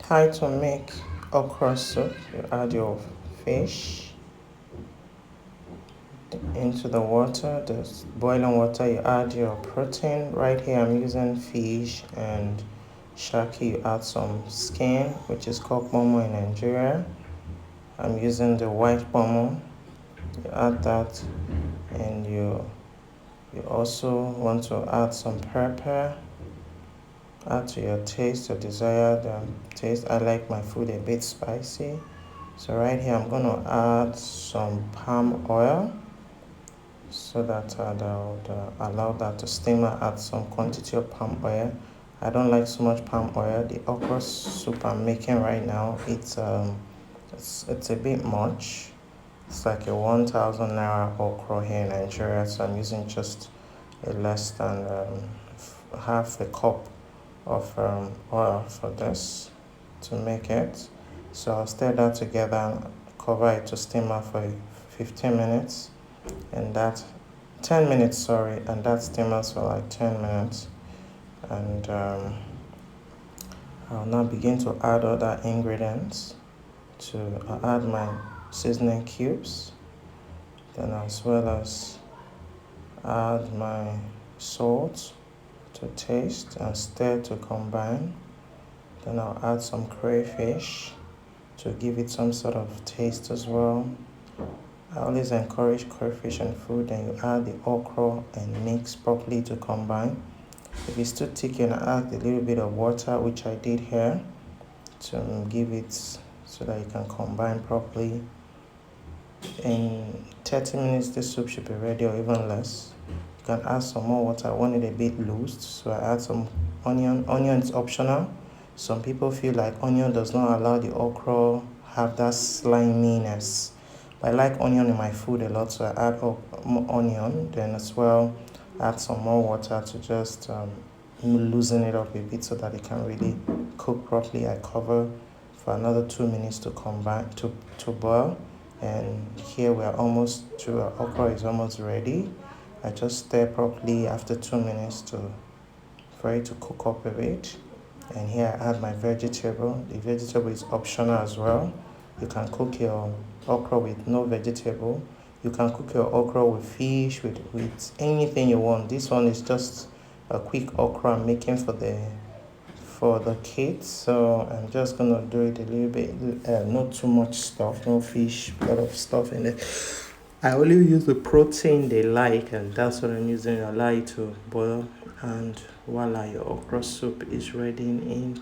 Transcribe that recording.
How to make okra soup. You add your fish into the water, the boiling water. You add your protein. Right here I'm using fish and shaki. You add some skin, which is called momo in Nigeria. I'm using the white momo. You add that, and you also want to add some pepper. Add to your taste, your desired taste. I like my food a bit spicy. So right here I'm going to add some palm oil so that I would allow that to steam. Add some quantity of palm oil. I don't like so much palm oil. The okra soup I'm making right now, it's a bit much. It's like a 1,000 naira okra here in Nigeria, so I'm using just a less than half a cup of oil for this to make it. So I'll stir that together and cover it to steamer for 15 minutes, and that 10 minutes, sorry, and that steamers for like 10 minutes. And I'll now begin to add other ingredients. I'll add my seasoning cubes, then as well as add my salt to taste and stir to combine. Then I'll add some crayfish to give it some sort of taste as well. I always encourage crayfish in food. Then you add the okra and mix properly to combine. If it's too thick, you can add a little bit of water, which I did here, to give it so that you can combine properly. In 30 minutes this soup should be ready, or even less. You can add some more water. I want it a bit loose, so I add some onion. Onion is optional. Some people feel like onion does not allow the okra have that sliminess. But I like onion in my food a lot, so I add onion. Then as well add some more water to just loosen it up a bit so that it can really cook properly. I cover for another 2 minutes to combine to boil. And here we are almost to our okra is almost ready. I just stir properly after 2 minutes for it to cook up a bit. And here I add my vegetable. The vegetable is optional as well. You can cook your okra with no vegetable. You can cook your okra with fish, with anything you want. This one is just a quick okra I'm making for the kids, so I'm just gonna do it a little bit, not too much stuff, no fish, a lot of stuff in it. I only use the protein they like, and that's what I'm using. Allow it to boil, and voila, your okra soup is ready in 10